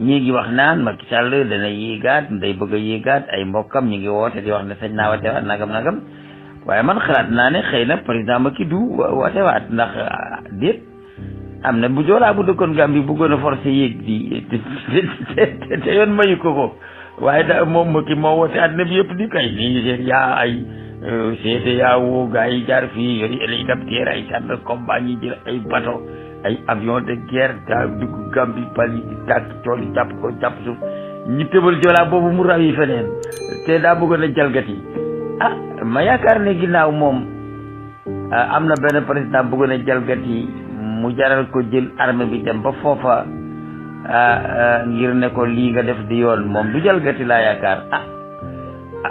ñii ngi wax naan Macky Sall dana yéegaat day bëgg a yéegaat ay mbokkam ñu ngi woote di wax ne sañ naa watewaat nagam waaye man xalaat naa ne xëy na président Macky du watewaat ndax déet am na bu joolaa bu dëkkoon Gambie bëggoon a forcé yéeg di te yoon mayu ko waaye da moom Macky moo woote àddina bi yëpp di kay Nigéria ay CEDEAO gars yi jaar fii yori hélicoptère ay chars de combat ñi jël ay bateau ay avion de guerre daa dugg Gambie bali di tàkk cooli jàpp ko jàpp suuf ñu tëbal joolaa boobu mu raw yi feneen te daa bëggoon a jalgati ma yaakaar ne ginnaaw moom am na benn président bëggoon a jalgati mu jaral ko jël armée bi dem ba foofa ngir ne ko lii nga def di yoon moom du jalgati laa yaakaar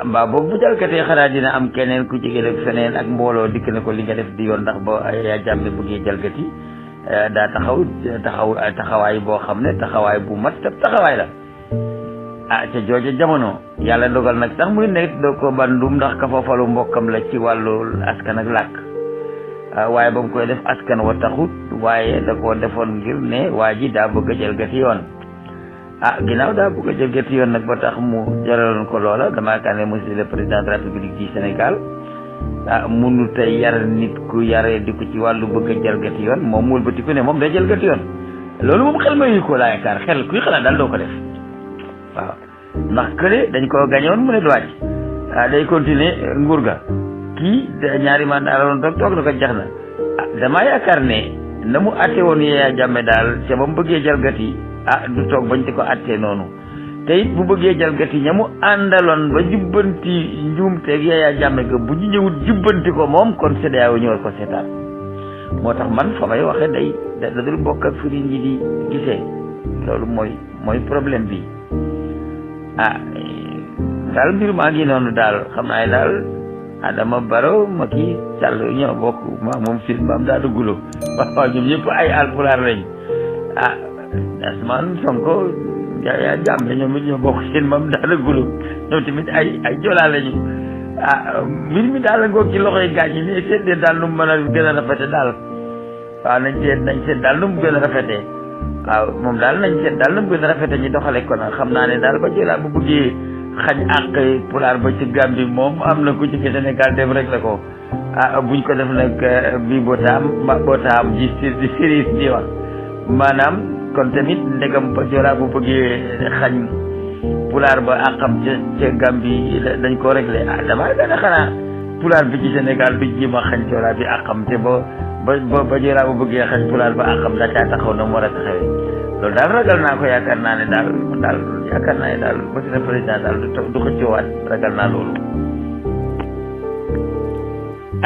mbaa boobu bu jalgatee xanaa dina am keneen ku jege def feneen ak mbooloo dikk ne ko li nga def di yoon ndax ba yaa jàmme bëggee jalgati daa taxawaay boo xam ne taxawaay bu mat taxawaay la ca jooja jamono yàlla dogal nag sax muy nekk doo ko bandum ndax ka fa falu mbokkam la ci wàllu askan ak làkk waaye ba mu koy def askan wa taxut waaye da koo defoon ngir ne waa ji daa bëgg a jalgati yoon ginnaaw daa bëgg a jalgati yoon nag ba tax mu jaraloon ko loola dama yaakaar ne monsieur le président de la République du Sénégal munu tey yar nit ku yaree di ko ci wàllu bëgg a jalgati yoon moom wëlbati ko ne moom day jalgati yoon loolu moom xel mayu ko laa yaakaar xel kuy xalaat daal doo ko def waaw ndax kële dañ koo gañoon mu ne du wàcc day continuer nguur ga kii ñaari mandat la woon toog na ko jax na damaa yaakaar ne na mu atte woon Yaya Jammeh daal ca ba mu bëggee jalgati du toog bañ di ko attee noonu te it bu bëggee jalgati ña mu àndaloon ba jubbanti njuumteeg Yaya Jammeh ga bu ñu ñëwut jubbanti ko moom kon CEDEAO ñu war ko seetaan moo tax man fa may waxe day da dul bokk ak firi ñi di gisee loolu mooy problème bi daal mbir maa ngi noonu daal xam naa daal Adama Barrow Macky Sall ñoo bokk moom film am daa dugguloo waaw ñoom ñëpp ay alpulaar lañ Ousmane Sonko Yaya Jammeh ñoom it ñoo bokk seen maam daa dugguloo ñoom tamit ay joolaa lañu mbir mi daal la ngoog ci loxoy gaañ yi ne seet daal nu mu mën a gën a rafete daal waaw nañ seet daal nu mu gën a rafetee waaw moom daal nañ seet daal nu mu gën a rafete ñu doxale ko nag xam naa ne daal ba joolaa bu bëggee xañ àq pulaar ba ci Gambie moom am na ku ci Sénégal dem rek la ko buñ ko def nag bi bootaam ji di série di wax maanaam kon tamit ndegam ba joolaa bu bëggee xañ pulaar ba àqam ca Gambie dañ ko réglé damaa gën a xanaa pulaar bi ci Sénégal du jéem a xañ joolaa bi àqam te ba joolaa bu bëggee xañ pulaar ba àqam da caa taxaw na mu war a taxawee loolu daal ragal naa ko yaakaar naa ne daal monsieur le président daal du ko coowaat ragal naa loolu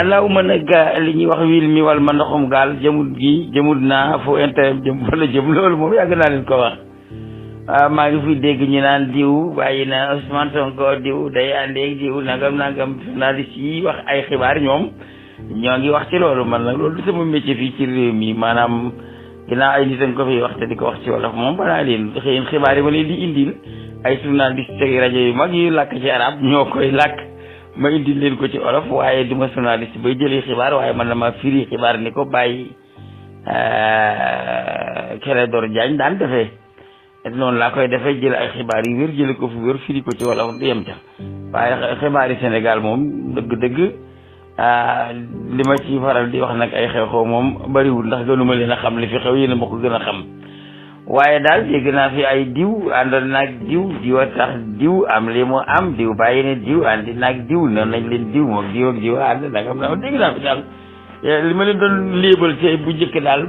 allahuma nag li ñuy wax wiil mi wal ma ndoxum gaal jëmut naa fu intérêt jëm wala jëm loolu moom yàgg naa leen ko wax maa ngi fi dégg ñu naan diw bàyyi na Ousmane Sonko diw day àndeeg diw nangam journaliste yi wax ay xibaar ñoom ñoo ngi wax ci loolu man nag loolu du sama métier fii ci réew mi maanaam ginnaaw ay nit a ko fi wax te di ko wax ci wolof moom banaa leen xëyin xibaar yi ma leen di indil ay journaliste rajo yu mag yu làkk ci arab ñoo koy làkk ma indil leen ko ci wolof waaye du ma journaliste bay jëlee xibaar waaye man dama firi xibaar ni ko bàyyi Clédor Diagne daan defee noonu laa koy defee jël ay xibaar yu wér jële ko fu wér firi ko ci wolof du yem ca waaye xibaar yi Sénégal moom dëgg-dëgg li ma ci faral di wax nag ay xew-xew moom bariwul ndax gënuma leen a xam li fi xew yéen a ma ko gën a xam waaye daal dégg naa fi ay diw àndoon naag diw a tax diw am li mu am diw bàyyi ne diw àndi naag diw noonu nañ leen diw moom diw ak diw ànd nangam na dégg naa fi daal li ma leen doon léebal ci bu njëkk daal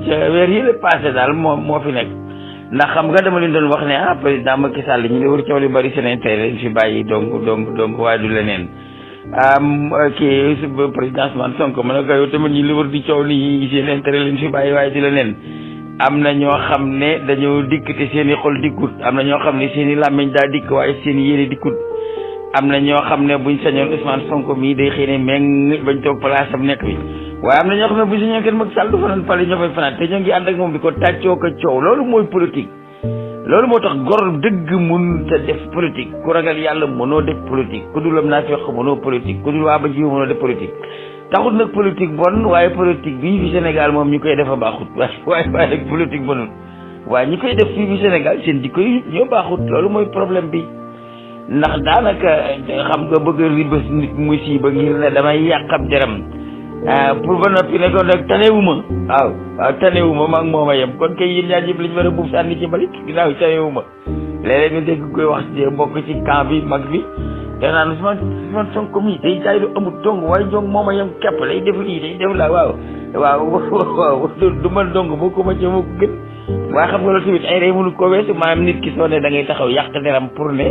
ca weer yële passé daal moo fi nekk ndax xam nga dama leen doon wax ne président Macky Sall ñu ne war coow li bari seen intérêt leen fi bàyyi donc waaye du leneen kii président Ousmane Sonko mën a ko yow tamit ñi li war di coow li seen intérêt leen fi bàyyi waaye du leneen am na ñoo xam ne dañoo dikk te seen i xol dikkut am na ñoo xam ne seen i làmmiñ daa dikk waaye seen i yéene dikkut am na ñoo xam ne buñ sañoon Ousmane Sonko mii day xëy ne meng bañ toog place am nekk bi waaye am na ñoo xam ne buñ sañoon kenn Macky Sall du fanaan pale ñoo fay fanaan te ñoo ngi ànd ak moom di ko tàccoo ko coow loolu mooy politique loolu moo tax gor dëgg mun te def politique ku ragal yàlla mënoo def politique ku dul am naa fekk mënoo politique ku dul waa ba jiw mënoo def politique taxut nag politique bon waaye politique bii fi Sénégal moom ñu koy defa baaxut waaye nag politique bonul waaye ñi koy def fii bi Sénégal seen jikko yi ñoo baaxut loolu mooy problème bi ndax daanaka xam nga bëgg a ribës nit musiba ngir ne damay yàqab deram pour ba noppi ne ko nag tanewuma waaw tanewuma maa ngi moom a yem kon kay yéen ñaar ñëpp lañ war a buub sànni ci mbalit ginnaaw tanewuma léeg-léeg nga dégg koy wax ci mbokk ci camp bi mag bi te naan Ousmane Sonko mi day jaay lu amul dong waaye dong moom a yem képp lay def lii day def la waaw du man dong boo ko ma ci moo ko gën waaye xam nga loolu tamit ay rey mënu ko weesu maanaam nit ki soo ne da ngay taxaw yàq deram pour ne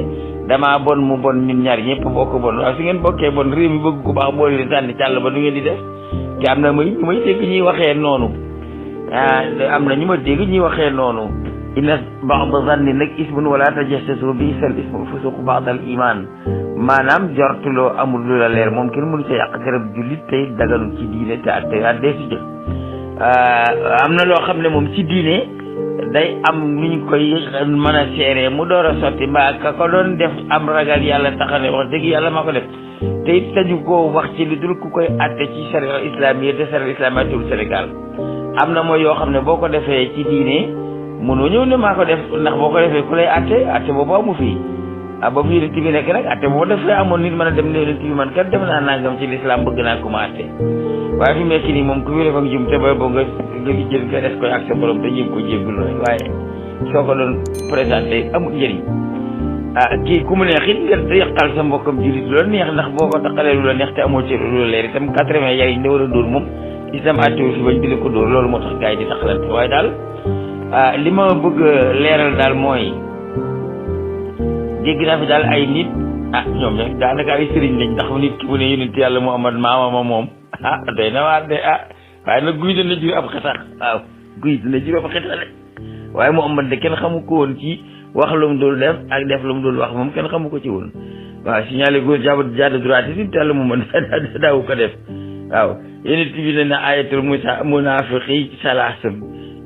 damaa bon mu bon ñun ñaar ñëpp bokk bon waaw su ngeen bokkee bon réew mi bëgg ko baax moo leen sànni càll ba du ngeen di def te am na ñu may dégg ñuy waxee noonu am na ñu ma dégg ñuy waxee noonu inna ba'da zanni nag ismun wala tajassasu bi isal ismu fusuq ba'dal iman maanaam jortuloo amul lu la leer moom kenn mënu sa yàq garab jullit tey daganul ci diine te addee si jël am na loo xam ne moom ci diine day am nu ñu koy mën a seeree mu door a sotti mbaa ka ko doon def am ragal yàlla taxane wax dëgg yàlla maa ko def te it sañu koo wax ci lu dul ku koy atte ci charia islamiyya te charia islamiyya teewul Sénégal am na mooy yoo xam ne boo ko defee ci diine mënoo ñëw ne maa ko def ndax boo ko defee ku lay atte boobu amu fii ba fi yonent bi nekk nag atte boobu dafay amoon nit mën a dem ne yonent bi man kat dem naa nangam ci l'islam bëgg naa ko ma atte waaye fi mu nekk nii moom ku fi def ak jum te ba boo nga jël nga des koy ak sa borom te jéem ko jéggul rek waaye soo ko doon présenté amul njëriñ kii ku mu neex it nga yàqal sa mbokkam jullit lu la neex ndax boo ko taqalee lu la neex te amoo ci lu la leer itam 80 yar yi ñu war a dóor moom islam attewu fi bañ di la ko dóor loolu moo tax gars yi di taqalante waaye daal li ma bëgg leeral daal mooy dégg naa fi daal ay nit ñoom nag daanaka ay sëriñ lañ ndax nit ki bu ne yonent yàlla Muhammad maamama moom doy na waar de waaye nag guy dana jur ab xetax waaw guy dana jur ab xetax de waaye Muhammad de kenn xamu ko woon ci wax lu mu dul def ak def lu mu dul wax moom kenn xamu ko ci woon waaw signalé góor jaada droite yi yonent yàlla Muhammad daawu ko def waaw yonent bi ne na ayatul munaafiqi salaasun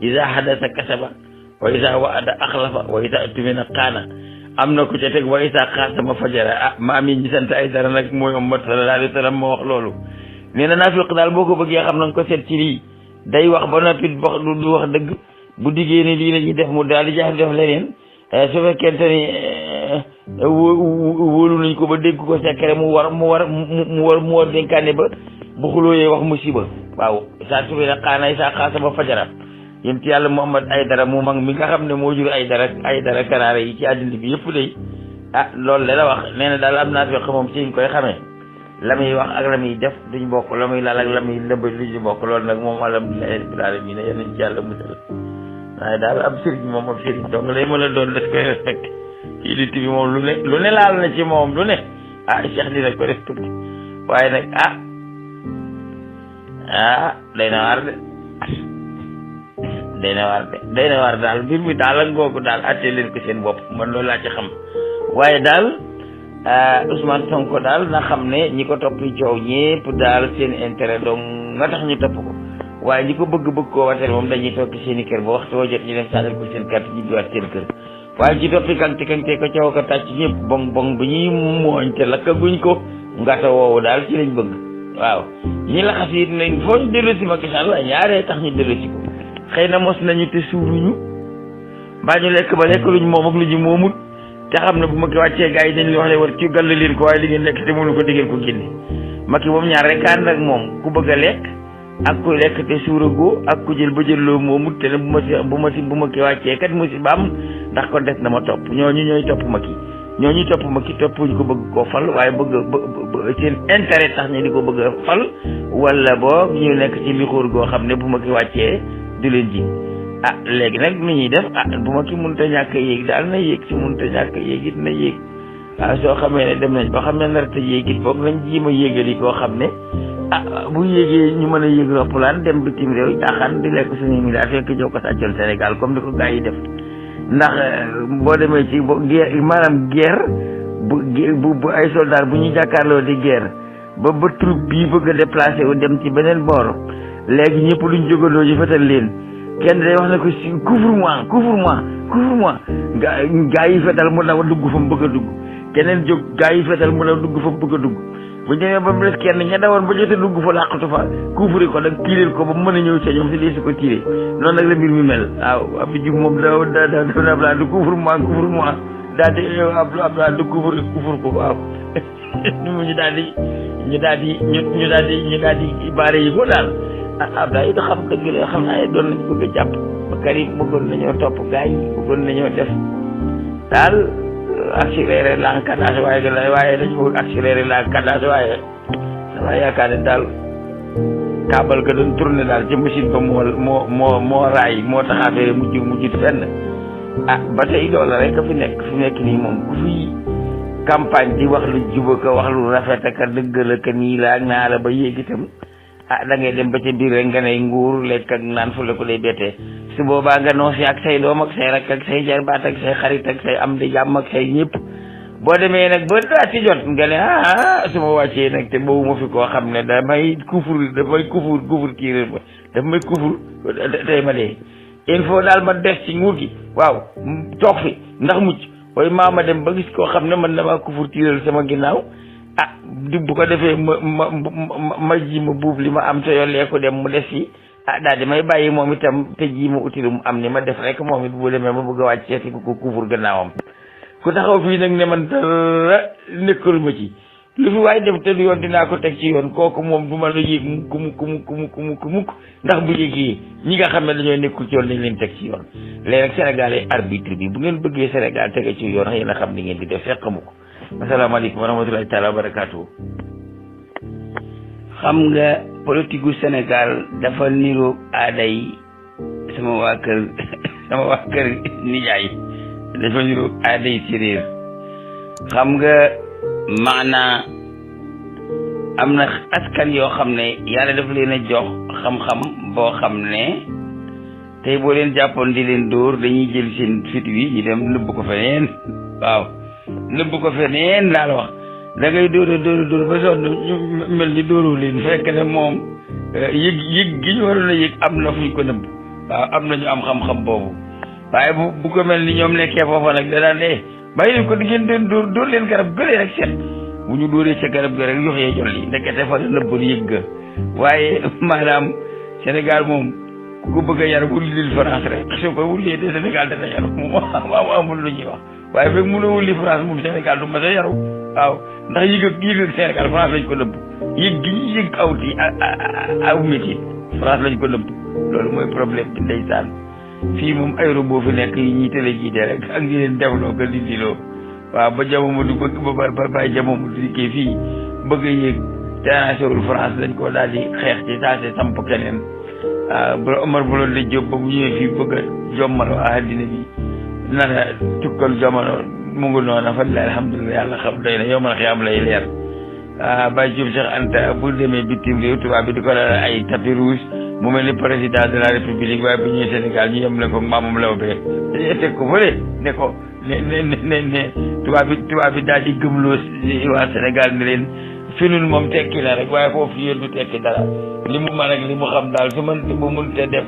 iza hadasa kasaba wa iza wa'ada axlafa wa iza tumina qaana am na ku ca teg wa isa xaasama fajara maam yi ñi sant ay dara nag mooy Muhammad sallallahu alayhi wa sallam moo wax loolu nee na naafiq daal boo ko bëggee xam na nga ko seet ci lii day wax ba noppi wax du wax dëgg bu diggee ne lii la ñuy def mu daal di jaax def leneen su fekkente ni wóolu nañ ko ba dégg ko sekkere mu war dénkaane ba bu xulooyee wax musiba waaw saa subi na xaana isa xaasama fajara yéen ci yàlla Muhammad ay dara mu mag mi nga xam ne moo jur ay dara kanaara yi ci àddina bi yëpp day loolu la wax nee na daal am naa fi moom ci ñu koy xamee la muy wax ak la muy def duñ bokk la muy laal ak la muy lëmba duñu bokk loolu nag moom alhamdulilah rabbil alamin yéen nañ ci yàlla musal waaye daal ab sëriñ moom ab sëriñ donc lay mën a doon def koy rek ci unité bi moom lu ne laal na ci moom lu ne Cheikh dina ko def tuuti waaye nag day na waar de day na waar daal mbir mi daal ak ngoogu daal attee leen ko seen bopp man loolu laa ci xam waaye daal Ousmane Sonko daal na xam ne ñi ko toppi coow ñépp daal seen intérêt donc nga tax ñu topp ko waaye ñi ko bëgg koo wateel moom dañuy toog seen i kër ba waxtu woo jot ñu dem sànnal ko seen carte ñibbiwaat seen kër waaye ci toppi kante ko coow ko tàcc ñëpp bong bi ñuy mooñ te lakkaguñ ko ngata woowu daal ci lañ bëgg waaw ñi la xas it nañ foo ñu dellu si Macky Sall waaye ñaaree tax ñu dellu si ko xëy na mos nañu te suuruñu mbaa ñu lekk ba lekk luñ moom ak lu ñu moomut te xam ne bu Macky wàccee gars yi dañ li wax ne war ci gàll leen ko waaye li ngeen lekk te mënu ko diggéen ko génne Macky moom ñaar rek ànd ak moom ku bëgg a lekk ak ku lekk te suuragoo ak ku jël ba jël loo moomut te ne bu Macky wàccee kat musibaam ndax kon des na ma topp ñooy topp Macky toppuñ ko bëgg koo fal waaye bëgg seen intérêt tax ñu di ko bëgg a fal wala boo ñu nekk ci mixóor goo xam ne bu Macky wàccee du leen ji léegi nag nu ñuy def bu Macky mënut a ñàkk a yéeg daal na yéeg si mënut a ñàkk a yéeg it na yéeg soo xamee ne dem nañ ba xam ne nar te yéeg it boog nañ jiima yéegali koo xam ne bu yéegee ñu mën a yéeg roppalaan dem bitim réew jaaxaan di lekk suñuy milliards fekk jox ko sàccoon Sénégal comme ni ko gars yi def ndax boo demee ci maanaam guerre bu ay soldats bu ñu jàkkaarloo di guerre ba troupe bii bëgg a déplacé wu dem ci beneen boor léegi ñëpp luñ jógandoo ji fetal leen kenn day wax ne ko si couvre-moi gaa yi fetal mu daw dugg fa mu bëgg a dugg keneen jóg gaa yi fetal mu daw dugg fa mu bëgg a dugg bu demee ba mu des kenn ña dawoon ba jot a dugg fa làqatu fa couvrir ko nag tiireel ko ba mu mën a ñëw ca ñoom si dee su ko tiiree noonu nag la mbir mi mel waaw Abdou Diouf moom da Abdoulaye du couvre-moi daal di Abdoulaye du couvre ko waaw ñu daal di baare yi ko daal Abdoulaye it xam dëgg la xam naa doon nañ bëgg a jàpp ba Karim bëggoon nañoo topp gars yi bëggoon nañoo def daal accéléré l'encadrement waaye dañu bëgg accéléré l'encadrement waaye yaakaar ne daal kaabal ga doon tourné daal ci machine ba moo raay moo tax affaire mujj fenn ba tey loolu rek fi nekk nii moom ku fi campagne di wax lu juba ko wax lu rafet ak dëggal ak nii la ak naa la ba yéeg itam da ngay dem ba ca biir rek nga ne nguur lekk ak naan fu la ko lay bettee su boobaa nga noosi ak say doom ak say rakk ak say jarbaat ak say xarit ak say am di jàmm ak say ñëpp boo demee nag ba daa ci jot nga ne su ma wàccee nag te boobu ma fi koo xam ne damay kufur kii ba daf may kufur tey ma dee il faut daal ma des ci nguur gi waaw toog fi ndax mucc waaye ma dem ba gis koo xam ne man damaa kufur tiiral sama ginnaaw bu ko defee ma ji ma buub li ma am te yollee ko dem mu des fi daal di may bàyyi moom itam te ji ma uti lu mu am ni ma def rek moom it bu demee ma bëgg a wàcc seeti ko kufur gannaawam ku taxaw fii nag ne man dara nekkul ma ci lu fi waaye def te du yoon dinaa ko teg ci yoon kooku moom du ma la yéeg mukk ndax bu yéegee ñi nga xam ne dañoo nekkul ci yoon dañ leen teg ci yoon léegi nag Sénégal yi arbitre bi bu ngeen bëggee Sénégal tege ci yoon yéen a xam ni ngeen di def fekk mu ko asalaamaaleykum wa rahmatulahi taala wa barakaatu. xam nga politique gu Sénégal dafa niroog aaday sama waa kër nijaay dafa niroog aaday séréer xam nga maanaa am na askan yoo xam ne yàlla daf leen a jox xam-xam boo xam ne tey boo leen jàppoon di leen dóor dañuy jël seen fit wi ñu dem nëbb ko feneen waaw nëbb ko feneen laa la wax da ngay dóor ba sonn ñu mel ni dóoroo leen fekk ne moom yëg gi ñu waroon a yëg am na fuñ ko nëbb waaw am na ñu am xam-xam boobu waaye bu ko mel ni ñoom nekkee foofa nag da daan bàyyi leen ko di ngeen doon dóor leen garab gëlee rek seet bu ñu dóoree ca garab ga rek yoxee jolli ndekete fa la nëbboon yëg ga waaye maanaam Sénégal moom ku ko bëgg a yar wulli France rek su ko wullee de Sénégal dana yaru moom waaw amul lu ñuy wax waaye fekk mënoo wulli France moom Sénégal du mas a yaru waaw ndax yëg ak Sénégal France lañ ko nëbb yëg gi ñu yëg aw métier France lañ ko nëbb loolu mooy problème bi ndeysaan fii moom ay robot fi nekk yi ñuy télé jiite rek ak ñi leen defloo ko di diloo waaw ba jamono du bëgg ba bàyyi jamono du dikkee fii bëgg a yéeg te anasewul France dañ ko daal di xeex ci saase samp keneen Omar Blondin de Diop ba bu ñëwee fii bëgg a jommaloo àddina bi nana tukkal jamono mu ngi noona fa la alhamdulilah yàlla xam doy na yow man xëy am lay leer Baye Diop Cheikh Anta bu demee bitim réew tubaab bi di ko la ay tapis rouge mu mel ni président de la république waaye bu ñëwee Sénégal ñu yem ne ko maamam law bee dañuy teg ko fële ne ko ne tubaab bi daal di gëmloo waa Sénégal ne leen finul moom tekki na rek waaye foofu yéen du tekki dara li mu mën ak li mu xam daal su man bu mënutee def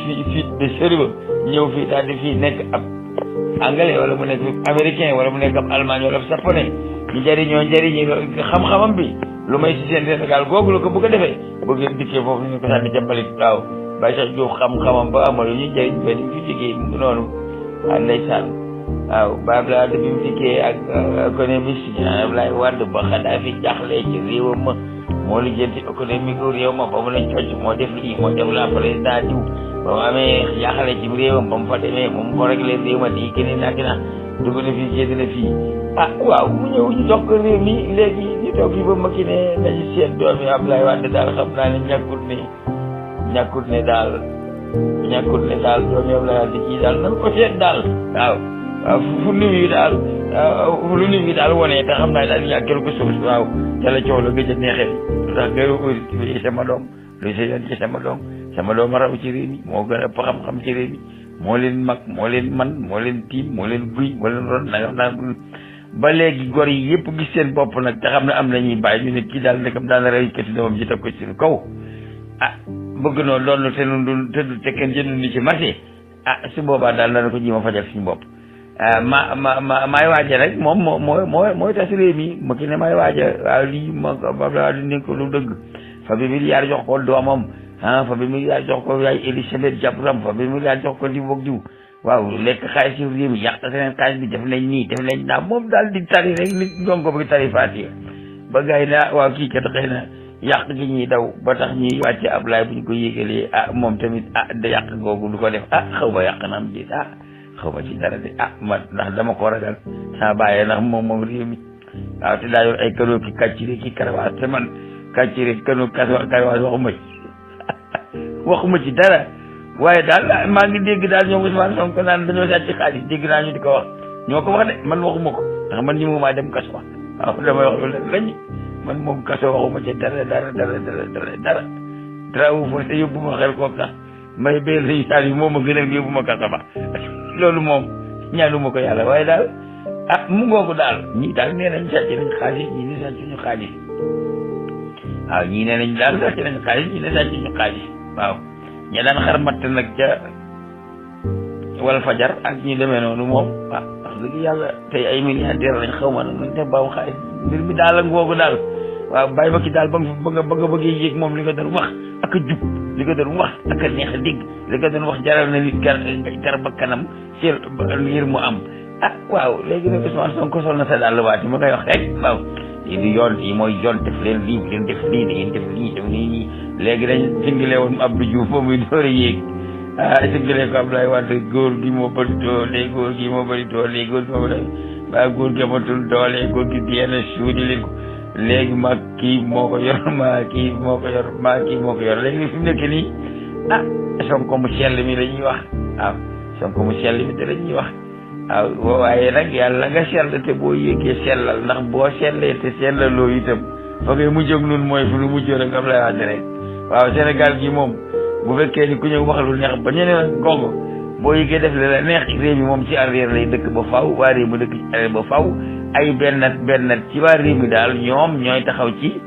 fi de sérieux ñëw fii daal di fii nekk ab anglais wala mu nekk américain wala mu nekk ab allemagne wala japonais ñu njëriñi xam-xamam bi lu may si seen Sénégal googu la ko bëgg a defee bëgg dikkee foofu ñu ko sànni ca mbalit waaw Baye Cheikh Diouf xam-xamam ba amal ñu njëriñ ba ni fi dikkee noonu ndeysaan waaw Baye Abdoulaye bi mu dikkee ak économiste Abdoulaye Wade ba xanaa fi jaxlee ci réewam ma moo lijjanti économique réew ma ba mu lañ cocc moo def lii moo def la président diw ba mu amee jaxale ci réewam ba mu fa demee moom ko réglé réew ma di keneen nak na dugg na fii génn na fii waaw mu ñëw ñu jox ko réew mi léegi ñu toog fii ba ma ki ne nañu seet doomi Abdoulaye Wade daal xam naa ne ñàkkut ne daal doomi Abdoulaye Wade kii daal nan ko seet daal waaw fu nit yi daal wone te xam naa daal y a quelque chose waaw te la coow la gëj a neexee lu tax nga auditeurs sama doom luy sa yoon ci sama doom a raw ci réew mi moo gën a xam-xam ci réew mi moo leen mag moo leen man moo leen tiim moo leen guy moo leen ron nanga ba léegi gor yi yëpp gis seen bopp nag te xam ne am nañuy bàyyi ñu ne kii daal ndekam daal na rey kati doomam ji teg ko ci kaw bëgg noonu loolu te du te kenn jënd ni ci marché su boobaa daal dana ko ji ma fajal suñu bopp maay waaja rek moom mooy tas réew mi ma ki ne maay waaja waaw lii ma Abdoulaye Wade ne ko lu dëgg fa bi milliard jox ko doomam fa bi milliard jox ko yaay Elisabeth Diabraham fa bi milliard jox ko diw ak diw waaw lekk xaalis si réew mi yàq seen xaalis bi def nañ nii def nañ naa moom daal di tari rek nit ñoom ko bi tari Fatiha ba gars yi ne waaw kii kat xëy na yàq gi ñuy daw ba tax ñuy wàcce Ablaye bu ñu ko yégalee moom tamit da yàq googu du ko def xaw ma yàq na am di xaw ma ci dara de man ndax dama ko ragal saa bàyyee ndax moom réew mi waaw te daa yor ay kanoo ki kàcciri ki karawaas te man kàcciri kanoo karawaas waxuma ci dara waaye daal maa ngi dégg daal ñoom Ousmane Sonko naan dañoo sàcc xaalis dégg naa ñu di ko wax ñoo ko wax de man waxuma ko ndax man ñi mu maa dem kaso waaw damay wax lu lañ man moom kaso waxuma ci dara wu fa te yóbbu ma xel koog sax may béy lañu saal yi moom a gën a yóbbu ma kaso ba loolu moom ñaanuma ko yàlla waaye daal mu ngoogu daal ñii daal nee nañ sàcc nañ xaalis ñii ne sàcc ñu xaalis waaw ñii nee nañ daal sàcc nañ xaalis ñii ne sàcc ñu xaalis waaw ña daan xar matt nag ca wal fajar ak ñu demee noonu moom wax dëgg yàlla tey ay milliardaire lañ xaw ma nag te baaw xaalis mbir mi daal la ngoogu daal waaw bàyyi ma ki daal ba nga bëggee yéeg moom li nga doon wax ak a jub li nga doon wax ak a neex a dégg li nga doon wax jaral na nit gar ba kanam seel ngir mu am waaw léegi nag Ousmane Sonko sol na sa daal waati ma ngay wax rek waaw lii di yoon yi mooy yoon def leen lii leen def lii da ngeen def lii def nii léegi dañ singale woon Abdou Diouf ba muy door a yéeg singale ko Abdoulaye Wade góor gi moo bëri doole góor gi moo bëri doole góor gi moo bëri góor gi amatul doole góor gi di yenn suudi leen ko léegi ma kii moo ko yor kii moo ko yor léegi fi mu nekk nii Sonko mu sell mi la ñuy wax waaw Sonko mu sell mi te la ñuy wax waaw waaye nag yàlla nga sell te boo yéegee sellal ndax boo sellee te sellaloo itam fa ngay mujjoog nun mooy fu nu mujjoo rek Abdoulaye Wade rek waaw Sénégal gi moom bu fekkee ni ku ñëw wax lu neex ba ñeneen gongo boo yéegee def la neex réew mi moom ci arrière lay dëkk ba faw waa réew mi dëkk ci arrière ba faw ay benn ci waa réew mi daal ñoom ñooy taxaw ci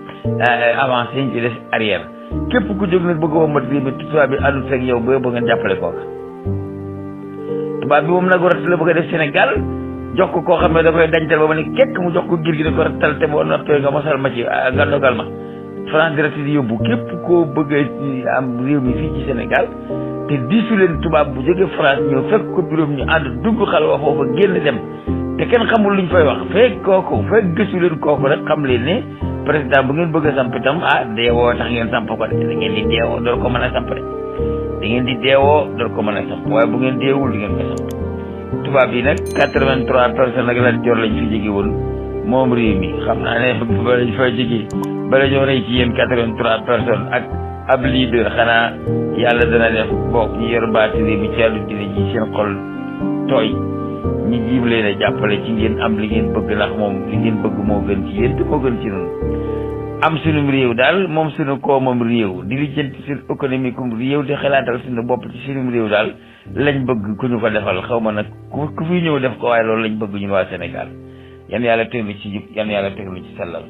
avancé ñu ci des arrière képp ku jóg nag bëgg a wombat réew mi tubaab bi àndut ak yow ba ngeen jàppale kooka tubaab bi moom nag warat la bëgg a def Sénégal jox ko koo xam ne da koy dañtal ba ma ne kekk mu jox ko ngir gi da ko rattal te boo noppee nga mosal ma ci nga dogal ma France direct di yóbbu képp koo bëgg a am réew mi fii ci Sénégal te diisu leen tubaab bu jógee France ñëw fekk ko bureau ñu ànd dugg xal wa foofa génn dem te kenn xamul luñ fay wax fekk gëstu leen kooku rek xam leen ne président bu ngeen bëgg a samp itam deewoo tax ngeen samp ko de da ngeen di deewoo door ko mën a samp de da ngeen di deewoo door ko mën a samp waaye bu ngeen deewul di ngeen ko samp tubaab yi nag 83 personnes ak Lat Joor lañ fi jóge woon moom réew mi xam naa ne balañ fa jóge bala ñoo rey ci yéen 83 personnes ak ab leader xanaa yàlla dana def bokk ñu yor baati réew mi ci yàllu dina ji seen xol tooy ñi jiib leen a jàppale ci ngeen am li ngeen bëgg ndax moom li ngeen bëgg moo gën ci yéen te moo gën ci noonu am sunum réew daal moom sunu koomam réew di lijjanti suñu économie comme réew di xalaatal suñu bopp ci sunum réew daal lañ bëgg ku ñu ko defal xaw ma nag ku fi ñëw def ko waaye loolu lañ bëgg ñun waa Sénégal yan yàlla teg ci jub yan yàlla teg ci sellal